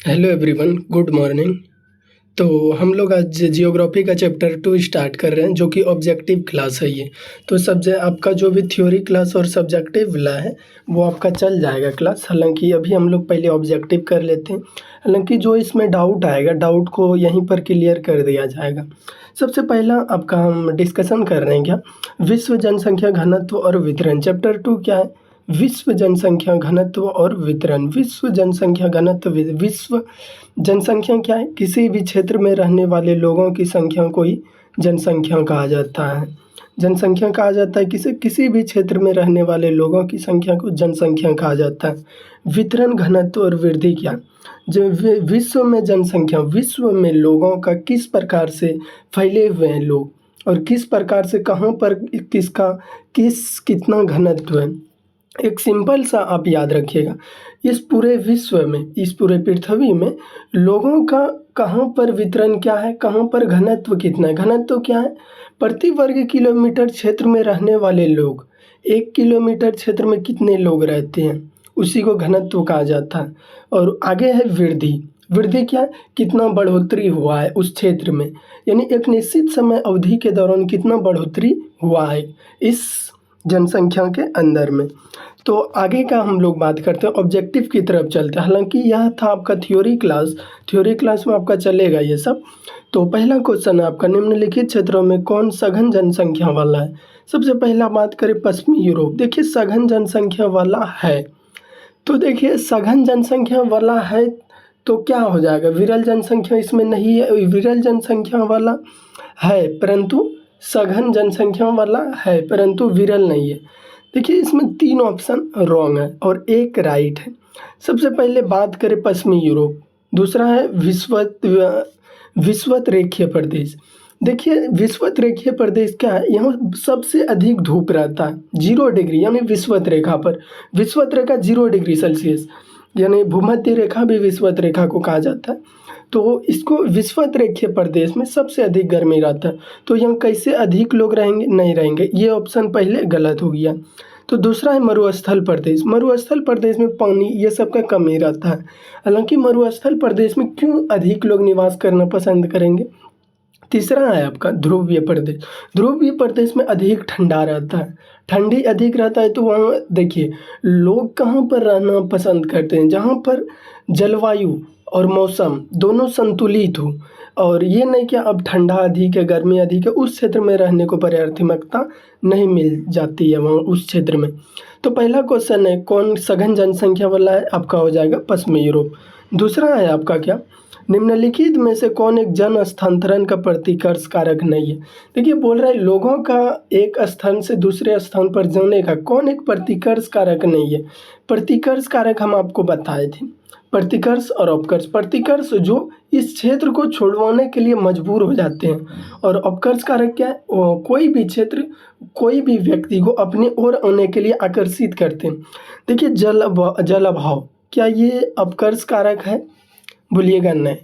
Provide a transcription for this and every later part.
Hello everyone, good morning. तो हम लोग आज जियोग्राफी का चैप्टर 2 स्टार्ट कर रहे हैं, जो कि ऑब्जेक्टिव क्लास है ये। तो आपका जो भी थ्योरी क्लास और सब्जेक्टिव वाला है वो आपका चल जाएगा क्लास। हालांकि अभी हम लोग पहले ऑब्जेक्टिव कर लेते हैं। हालांकि जो इसमें डाउट आएगा, डाउट को यहीं पर क्लियर कर दिया जाएगा। सबसे पहला आपका हम डिस्कशन कर रहे हैं क्या, विश्व जनसंख्या घनत्व और वितरण। चैप्टर 2 क्या है? विश्व जनसंख्या घनत्व और वितरण। विश्व जनसंख्या घनत्व विश्व जनसंख्या क्या है? किसी भी क्षेत्र में रहने वाले लोगों की संख्या को ही जनसंख्या कहा जाता है। जनसंख्या कहा जाता है किसी भी क्षेत्र में रहने वाले लोगों की संख्या को जनसंख्या कहा जाता है। वितरण घनत्व और वृद्धि क्या? जो विश्व में जनसंख्या, विश्व में लोगों का किस प्रकार से फैले हुए हैं लोग, और किस प्रकार से कहाँ पर कितना घनत्व है। एक सिंपल सा आप याद रखिएगा, इस पूरे विश्व में, इस पूरे पृथ्वी में लोगों का कहाँ पर वितरण क्या है, कहाँ पर घनत्व कितना है। घनत्व क्या है? प्रति वर्ग किलोमीटर क्षेत्र में रहने वाले लोग, 1 किलोमीटर क्षेत्र में कितने लोग रहते हैं, उसी को घनत्व कहा जाता है। और आगे है वृद्धि। वृद्धि क्या है? कितना बढ़ोतरी हुआ है उस क्षेत्र में, यानी एक निश्चित समय अवधि के दौरान कितना बढ़ोतरी हुआ है इस जनसंख्या के अंदर में। तो आगे का हम लोग बात करते हैं, ऑब्जेक्टिव की तरफ चलते हैं। हालांकि यह था आपका थ्योरी क्लास में आपका चलेगा ये सब। तो पहला क्वेश्चन है आपका, निम्नलिखित क्षेत्रों में कौन सघन जनसंख्या वाला है। सबसे पहला बात करें पश्चिमी यूरोप। देखिए सघन जनसंख्या वाला है, तो देखिए सघन जनसंख्या वाला है तो क्या हो जाएगा, विरल जनसंख्या इसमें नहीं है। विरल जनसंख्या वाला है परंतु सघन जनसंख्या वाला है परंतु विरल नहीं है। देखिए इसमें 3 ऑप्शन रॉन्ग है और एक राइट है। सबसे पहले बात करें पश्चिमी यूरोप, दूसरा है विषुवत रेखीय प्रदेश। देखिए विषुवत रेखीय प्रदेश क्या है, यहाँ सबसे अधिक धूप रहता है 0 डिग्री, यानी विषुवत रेखा पर। विषुवत रेखा 0 डिग्री सेल्सियस, यानी भूमध्य रेखा भी विषुवत रेखा को कहा जाता है। तो इसको विषुवत रेखीय प्रदेश में सबसे अधिक गर्मी रहता है। तो यहाँ कैसे अधिक लोग रहेंगे, नहीं रहेंगे, ये ऑप्शन पहले गलत हो गया। तो दूसरा है मरुस्थल प्रदेश। मरुस्थल प्रदेश में पानी ये सब का कमी रहता है। हालांकि मरुस्थल प्रदेश में क्यों अधिक लोग निवास करना पसंद करेंगे। तीसरा है आपका ध्रुवीय प्रदेश। ध्रुवीय प्रदेश में अधिक ठंडा रहता है, ठंडी अधिक रहता है। तो वहाँ देखिए लोग कहाँ पर रहना पसंद करते हैं, जहाँ पर जलवायु और मौसम दोनों संतुलित हो, और ये नहीं कि अब ठंडा अधिक है गर्मी अधिक है, उस क्षेत्र में रहने को पर्याप्तमकता नहीं मिल जाती है वहाँ उस क्षेत्र में। तो पहला क्वेश्चन है कौन सघन जनसंख्या वाला है, आपका हो जाएगा पश्चिमी यूरोप। दूसरा है आपका क्या, निम्नलिखित में से कौन एक जन स्थानांतरण का प्रतिकर्ष कारक नहीं है। देखिए बोल रहा है लोगों का एक स्थान से दूसरे स्थान पर जाने का कौन एक प्रतिकर्ष कारक नहीं है। प्रतिकर्ष कारक हम आपको बताए थे, प्रतिकर्ष और अपकर्ष। प्रतिकर्ष जो इस क्षेत्र को छोड़वाने के लिए मजबूर हो जाते हैं, और अपकर्ष कारक क्या है, कोई भी क्षेत्र कोई भी व्यक्ति को अपने ओर आने के लिए आकर्षित करते हैं। देखिए जल अभाव, क्या ये अपकर्ष कारक है? बोलिएगा नहीं,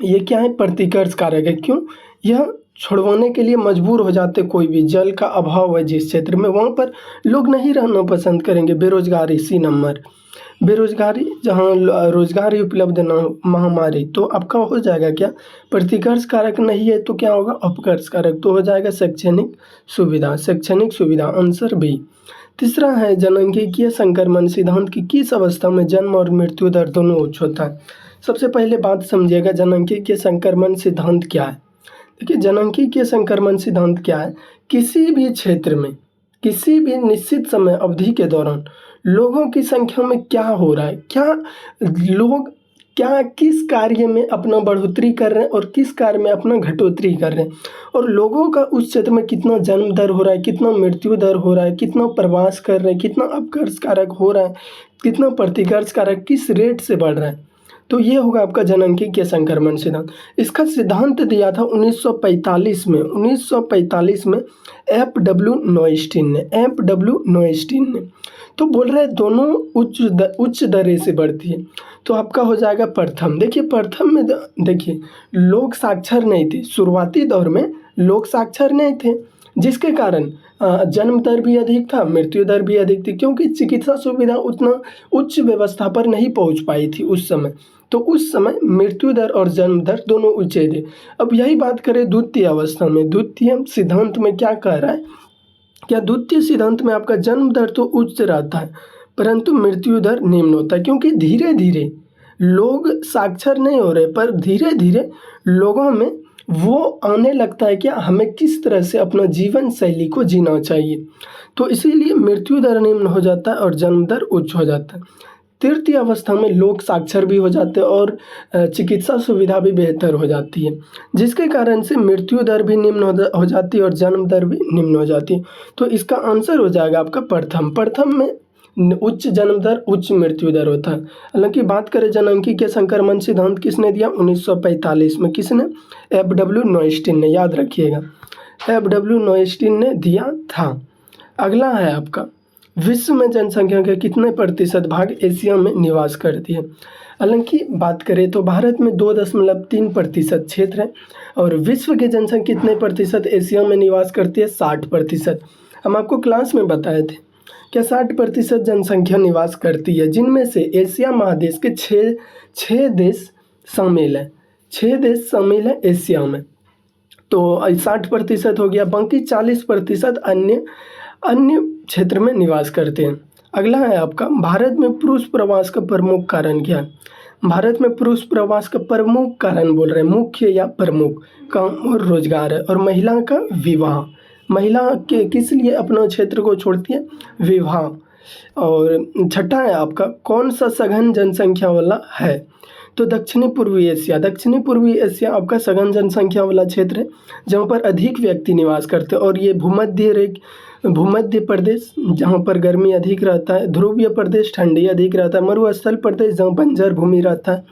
ये क्या है, प्रतिकर्ष कारक है। क्यों? यह छुड़वाने के लिए मजबूर हो जाते, कोई भी जल का अभाव है जिस क्षेत्र में, वहाँ पर लोग नहीं रहना पसंद करेंगे। बेरोजगारी सी नंबर, बेरोजगारी, जहाँ रोजगार उपलब्ध ना हो, महामारी, तो आपका हो जाएगा क्या, प्रतिकर्ष कारक नहीं है तो क्या होगा, अपकर्ष कारक। तो हो जाएगा शैक्षणिक सुविधा, शैक्षणिक सुविधा, आंसर बी। तीसरा है जननांगीय संक्रमण सिद्धांत की किस अवस्था में जन्म और मृत्यु दर दोनों उच्च होता है। सबसे पहले बात समझिएगा जननांगीय संक्रमण सिद्धांत क्या है। देखिए जननांगीय संक्रमण सिद्धांत क्या है, किसी भी क्षेत्र में किसी भी निश्चित समय अवधि के दौरान लोगों की संख्या में क्या हो रहा है, लोग किस कार्य में अपना बढ़ोतरी कर रहे हैं और किस कार्य में अपना घटोतरी कर रहे हैं, और लोगों का उस क्षेत्र में कितना जन्म दर हो रहा है, कितना मृत्यु दर हो रहा है, कितना प्रवास कर रहे हैं, कितना अपकर्ष कारक हो रहा है, कितना प्रतिकर्ष कारक किस रेट से बढ़ रहा है। तो ये होगा आपका जननांगीय संक्रमण सिद्धांत। इसका सिद्धांत दिया था 1945 में, 1945 में एफ.डब्ल्यू. नोइस्टीन ने। तो बोल रहे हैं दोनों उच्च दरे से बढ़ती है। तो आपका हो जाएगा प्रथम। देखिए प्रथम में देखिए लोग साक्षर नहीं थे, शुरुआती दौर में लोग साक्षर नहीं थे, जिसके कारण जन्म दर भी अधिक था, मृत्यु दर भी अधिक थी, क्योंकि चिकित्सा सुविधा उतना उच्च व्यवस्था पर नहीं पहुंच पाई थी उस समय। तो उस समय मृत्यु दर और जन्म दर दोनों ऊँचे थे। अब यही बात करें द्वितीय अवस्था में, द्वितीय सिद्धांत में क्या कह रहा है, क्या द्वितीय सिद्धांत में आपका जन्म दर तो उच्च रहता है परंतु मृत्यु दर निम्न होता है, क्योंकि धीरे धीरे लोग साक्षर नहीं हो रहे पर धीरे धीरे लोगों में वो आने लगता है कि हमें किस तरह से अपना जीवन शैली को जीना चाहिए, तो इसीलिए मृत्यु दर निम्न हो जाता है और जन्म दर उच्च हो जाता है। तृतीय अवस्था में लोग साक्षर भी हो जाते हैं और चिकित्सा सुविधा भी बेहतर हो जाती है, जिसके कारण से मृत्यु दर भी निम्न हो जाती है और जन्म दर भी निम्न हो जाती है। तो इसका आंसर हो जाएगा आपका प्रथम। प्रथम में उच्च जन्म दर उच्च मृत्यु दर होता है। हालांकि बात करें जननांगीय संक्रमण सिद्धांत किसने दिया, 1945 में। किसने, एफ.डब्ल्यू. नोइस्टीन ने, याद रखिएगा, एफ.डब्ल्यू. नोइस्टीन ने दिया था। अगला है आपका, विश्व में जनसंख्या के कितने प्रतिशत भाग एशिया में निवास करती है। हालांकि बात करें तो भारत में 2.3% क्षेत्र है और विश्व की जनसंख्या कितने प्रतिशत एशिया में निवास करती है, 60%। हम आपको क्लास में बताए थे क्या 60% जनसंख्या निवास करती है, जिनमें से एशिया महादेश के छः देश शामिल हैं। 6 देश शामिल हैं एशिया में, तो 60% हो गया। बाकी 40% अन्य क्षेत्र में निवास करते हैं। अगला है आपका, भारत में पुरुष प्रवास का प्रमुख कारण क्या है। भारत में पुरुष प्रवास का प्रमुख कारण बोल रहे हैं, मुख्य या प्रमुख, काम और रोजगार है, और महिला का विवाह। महिला के किस लिए अपना क्षेत्र को छोड़ती है, विवाह। और छठा है आपका, कौन सा सघन जनसंख्या वाला है, तो दक्षिणी पूर्वी एशिया। दक्षिणी पूर्वी एशिया आपका सघन जनसंख्या वाला क्षेत्र है जहाँ पर अधिक व्यक्ति निवास करते हैं, और ये भूमध्य प्रदेश जहाँ पर गर्मी अधिक रहता है, ध्रुवीय प्रदेश ठंडी अधिक रहता है, मरुस्थल प्रदेश जहाँ बंजर भूमि रहता है,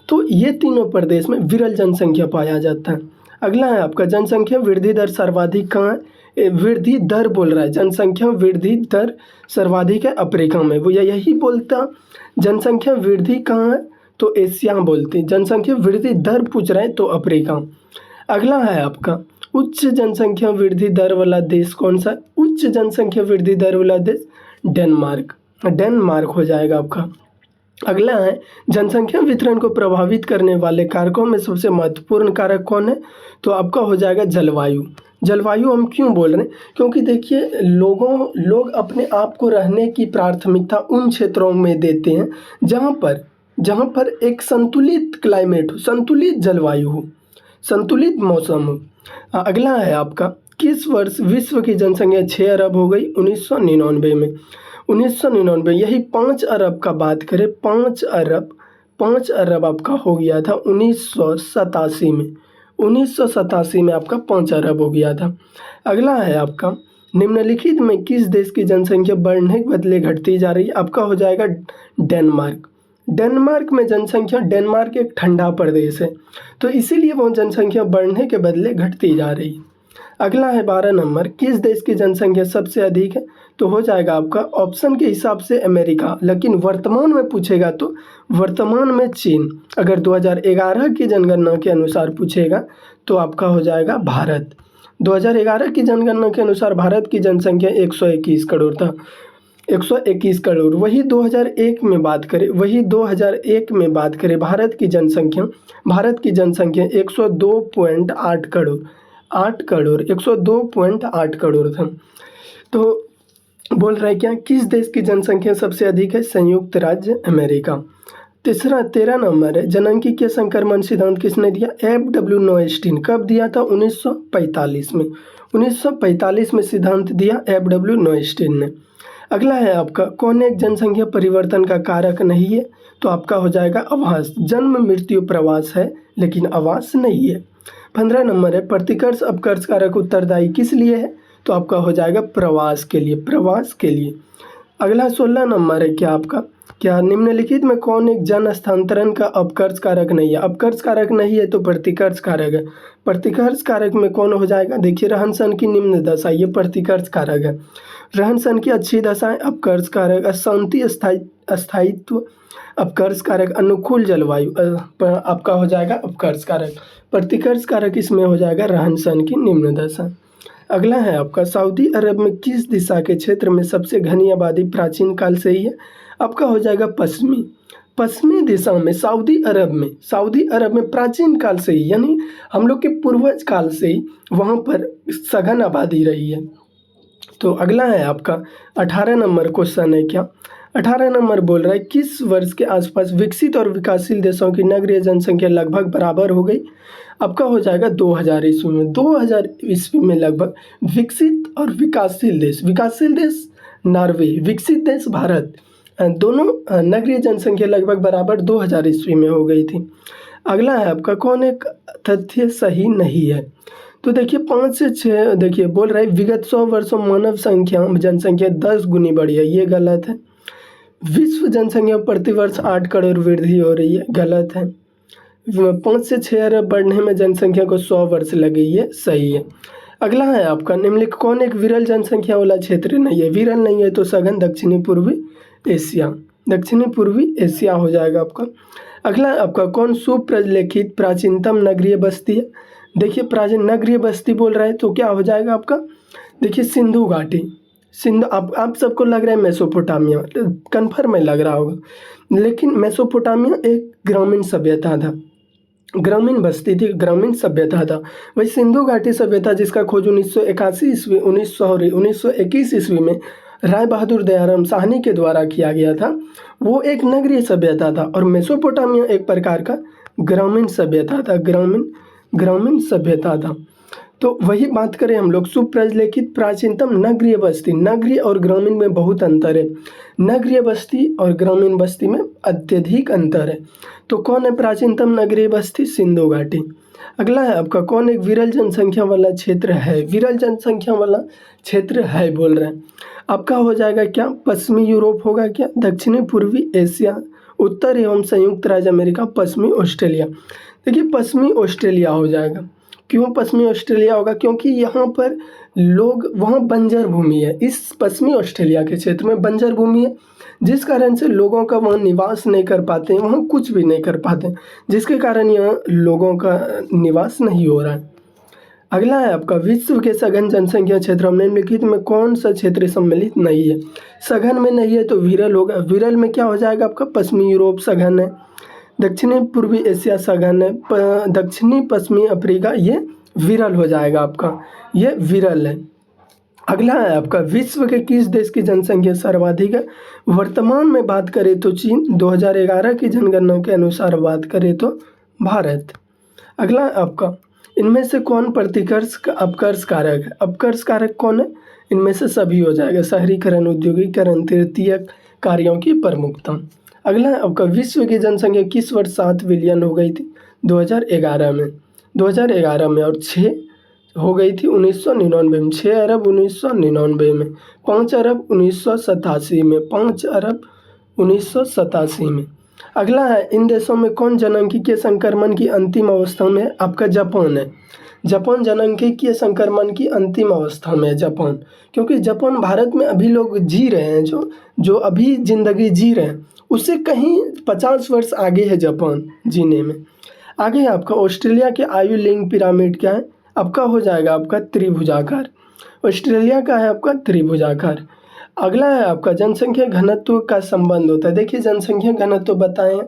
तो ये तीनों प्रदेश में विरल जनसंख्या पाया जाता है। अगला है आपका, जनसंख्या वृद्धि दर सर्वाधिक कहाँ है, वृद्धि दर बोल रहा है, जनसंख्या वृद्धि दर सर्वाधिक है अफ्रीका में। वो यही बोलता, जनसंख्या वृद्धि कहाँ है तो एशिया बोलते, जनसंख्या वृद्धि दर पूछ रहे हैं तो अफ्रीका। अगला है आपका, उच्च जनसंख्या वृद्धि दर वाला देश कौन सा, उच्च जनसंख्या वृद्धि दर वाला देश डेनमार्क हो जाएगा आपका। अगला है, जनसंख्या वितरण को प्रभावित करने वाले कारकों में सबसे महत्वपूर्ण कारक कौन है, तो आपका हो जाएगा जलवायु। जलवायु हम क्यों बोल रहे हैं, क्योंकि देखिए लोग अपने आप को रहने की प्राथमिकता उन क्षेत्रों में देते हैं जहाँ पर एक संतुलित क्लाइमेट हो, संतुलित जलवायु हो, संतुलित मौसम हो। अगला है आपका, किस वर्ष विश्व की जनसंख्या 6 अरब हो गई, 1999 में। 1999, यही 5 अरब का बात करें, 5 अरब आपका हो गया था 1987 में। 1987 में आपका 5 अरब हो गया था। अगला है आपका, निम्नलिखित में किस देश की जनसंख्या बढ़ने के बदले घटती जा रही है, आपका हो जाएगा डेनमार्क। डेनमार्क में जनसंख्या, डेनमार्क एक ठंडा प्रदेश है तो इसीलिए वो जनसंख्या बढ़ने के बदले घटती जा रही है। अगला है 12 नंबर, किस देश की जनसंख्या सबसे अधिक है, तो हो जाएगा आपका ऑप्शन के हिसाब से अमेरिका, लेकिन वर्तमान में पूछेगा तो वर्तमान में चीन। अगर 2011 की जनगणना के अनुसार पूछेगा तो आपका हो जाएगा भारत। 2011 की जनगणना के अनुसार भारत की जनसंख्या 121 करोड़ था, 121 करोड़। वही 2001 में बात करें भारत की जनसंख्या 102.8 करोड़, 102.8 करोड़ था। तो बोल रहा है क्या, किस देश की जनसंख्या सबसे अधिक है, संयुक्त राज्य अमेरिका। 13 नंबर है, जननांगीय संक्रमण सिद्धांत किसने दिया, एफ.डब्ल्यू. नोइस्टीन। कब दिया था, 1945 में। 1945 में सिद्धांत दिया एफ.डब्ल्यू. नोइस्टीन ने। अगला है आपका, कौन एक जनसंख्या परिवर्तन का कारक नहीं है, तो आपका हो जाएगा आवास। जन्म मृत्यु प्रवास है लेकिन आवास नहीं है। 15 नंबर है, प्रतिकर्ष अपकर्ष कारक उत्तरदायी किस लिए है, तो आपका हो जाएगा प्रवास के लिए। अगला 16 नंबर है, क्या निम्नलिखित में कौन एक जन स्थानांतरण का अपकर्ष कारक नहीं है। अपकर्ष कारक नहीं है तो प्रतिकर्ष कारक है। प्रतिकर्ष कारक में कौन हो जाएगा, देखिए रहन सहन की निम्न दशा, ये प्रतिकर्ष कारक है। रहन सहन की अच्छी दशाएं अपकर्ष कारक, अशांति अस्थायित्व अपकर्ष कारक, अनुकूल जलवायु आपका हो जाएगा अपकर्ष कारक। प्रतिकर्ष कारक इसमें हो जाएगा रहन सहन की निम्न दशा। अगला है आपका, सऊदी अरब में किस दिशा के क्षेत्र में सबसे घनी आबादी प्राचीन काल से ही है, आपका हो जाएगा पश्चिमी दिशा में सऊदी अरब में प्राचीन काल से ही, यानी हम लोग के पूर्वज काल से ही वहाँ पर सघन आबादी रही है। तो अगला है आपका 18 नंबर क्वेश्चन है क्या, 18 नंबर बोल रहा है किस वर्ष के आसपास विकसित और विकासशील देशों की नगरीय जनसंख्या लगभग बराबर हो गई। आपका हो जाएगा 2000 ईस्वी में। 2000 ईस्वी में लगभग विकसित और विकासशील देश नॉर्वे, विकसित देश भारत, दोनों नगरीय जनसंख्या लगभग बराबर 2000 ईस्वी में हो गई थी। अगला है आपका कौन एक तथ्य सही नहीं है। तो देखिए 5 से 6 देखिए बोल रहा है विगत 100 वर्षों मानव जनसंख्या 10 गुनी बढ़ी है, ये गलत है। विश्व जनसंख्या प्रति वर्ष 8 करोड़ वृद्धि हो रही है, गलत है। 5 से 6 अरब बढ़ने में जनसंख्या को 100 वर्ष लगे, ये सही है। अगला है आपका निम्नलिखित कौन एक विरल जनसंख्या वाला क्षेत्र नहीं है। विरल नहीं है तो सघन दक्षिणी पूर्वी एशिया हो जाएगा आपका। अगला है आपका कौन सुप्रलेखित प्राचीनतम नगरीय बस्ती है। देखिए प्राचीन नगरीय बस्ती बोल रहा है तो क्या हो जाएगा आपका, देखिए सिंधु घाटी। आप सबको लग रहा है मेसोपोटामिया, कन्फर्म में लग रहा होगा, लेकिन मेसोपोटामिया एक ग्रामीण सभ्यता था, ग्रामीण बस्ती थी, ग्रामीण सभ्यता था। वही सिंधु घाटी सभ्यता जिसका खोज 1921 ईस्वी में राय बहादुर दयाराम साहनी के द्वारा किया गया था, वो एक नगरीय सभ्यता था। और मेसोपोटामिया एक प्रकार का ग्रामीण सभ्यता था, ग्रामीण सभ्यता था। तो वही बात करें हम लोग सुप्रलेखित प्राचीनतम नगरीय बस्ती, नगरीय और ग्रामीण में बहुत अंतर है, नगरीय बस्ती और ग्रामीण बस्ती में अत्यधिक अंतर है। तो कौन है प्राचीनतम नगरीय बस्ती, सिंधु घाटी। अगला है आपका कौन एक विरल जनसंख्या वाला क्षेत्र है। विरल जनसंख्या वाला क्षेत्र है बोल रहे हैं, आपका हो जाएगा क्या, पश्चिमी यूरोप होगा क्या, दक्षिणी पूर्वी एशिया, उत्तर एवं संयुक्त राज्य अमेरिका, पश्चिमी ऑस्ट्रेलिया। देखिए पश्चिमी ऑस्ट्रेलिया हो जाएगा। क्यों पश्चिमी ऑस्ट्रेलिया होगा, क्योंकि यहाँ पर लोग, वहाँ बंजर भूमि है, इस पश्चिमी ऑस्ट्रेलिया के क्षेत्र में बंजर भूमि है, जिस कारण से लोगों का वहाँ निवास नहीं कर पाते हैं, वहाँ कुछ भी नहीं कर पाते, जिसके कारण यहाँ लोगों का निवास नहीं हो रहा है। अगला है आपका विश्व के सघन जनसंख्या क्षेत्र में निम्नलिखित में कौन सा क्षेत्र सम्मिलित नहीं है। सघन में नहीं है तो विरल होगा। विरल में क्या हो जाएगा आपका, पश्चिमी यूरोप सघन है, दक्षिणी पूर्वी एशिया सघन है, दक्षिणी पश्चिमी अफ्रीका ये विरल हो जाएगा आपका, ये विरल है। अगला है आपका विश्व के किस देश की जनसंख्या सर्वाधिक है। वर्तमान में बात करें तो चीन, 2011 की जनगणना के अनुसार बात करें तो भारत। अगला है आपका इनमें से कौन प्रतिकर्ष अपकर्ष कारक है। अपकर्ष कारक कौन है, इनमें से सभी हो जाएगा, शहरीकरण, औद्योगिकरण, तृतीयक कार्यों की प्रमुखता। अगला है आपका विश्व की जनसंख्या किस वर्ष 7 बिलियन हो गई थी, 2011 में, 2011 में, और 6 हो गई थी 1999 में, 6 अरब 1999 में, 5 अरब 1987 में, 5 अरब 1987 में। अगला है इन देशों में कौन जनसांख्यिकीय संक्रमण की अंतिम अवस्था में, आपका जापान है। जापान जनसांख्यिकीय संक्रमण की अंतिम अवस्था में है जापान, क्योंकि जापान भारत में अभी लोग जी रहे हैं, जो अभी ज़िंदगी जी रहे हैं उससे कहीं 50 वर्ष आगे है जापान जीने में। आगे है आपका ऑस्ट्रेलिया के आयु लिंग पिरामिड क्या है, आपका हो जाएगा आपका त्रिभुजाकार। ऑस्ट्रेलिया का है आपका त्रिभुजाकार। अगला है आपका जनसंख्या घनत्व का संबंध होता है। देखिए जनसंख्या घनत्व बताएं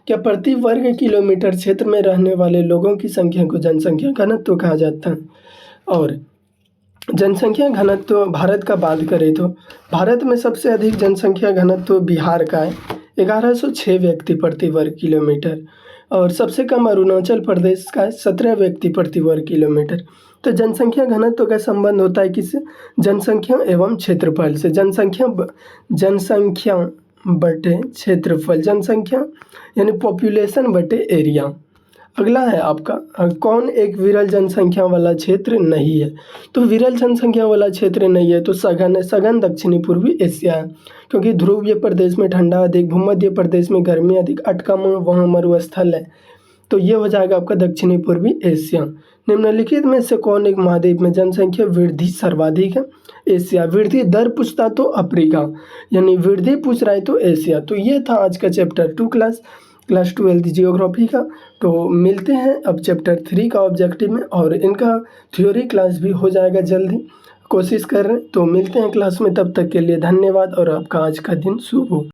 क्या, प्रति वर्ग किलोमीटर क्षेत्र में रहने वाले लोगों की संख्या को जनसंख्या घनत्व कहा जाता है। और जनसंख्या घनत्व भारत का बात करें तो भारत में सबसे अधिक जनसंख्या घनत्व बिहार का है, 1106 व्यक्ति प्रति वर्ग किलोमीटर, और सबसे कम अरुणाचल प्रदेश का है, 17 व्यक्ति प्रति वर्ग किलोमीटर। तो जनसंख्या घनत्व का संबंध होता है किससे, जनसंख्या एवं क्षेत्रफल से। जनसंख्या बटे क्षेत्रफल, जनसंख्या यानी पॉपुलेशन बटे एरिया। अगला है आपका कौन एक विरल जनसंख्या वाला क्षेत्र नहीं है। तो विरल जनसंख्या वाला क्षेत्र नहीं है तो सघन है, सघन दक्षिणी पूर्वी एशिया है, क्योंकि ध्रुवीय प्रदेश में ठंडा अधिक, भूमध्य प्रदेश में गर्मी अधिक, अटकम वहाँ मरुस्थल है, तो ये हो जाएगा आपका दक्षिणी पूर्वी एशिया। निम्नलिखित में से कौन एक महाद्वीप में जनसंख्या वृद्धि सर्वाधिक है, एशिया। वृद्धि दर पूछता तो अफ्रीका, यानी वृद्धि पूछ रहा है तो एशिया। तो ये था आज का चैप्टर 2 क्लास 12th जियोग्राफी का। तो मिलते हैं अब चैप्टर 3 का ऑब्जेक्टिव में, और इनका थ्योरी क्लास भी हो जाएगा जल्दी, कोशिश कर रहे हैं। तो मिलते हैं क्लास में, तब तक के लिए धन्यवाद और आपका आज का दिन शुभ हो।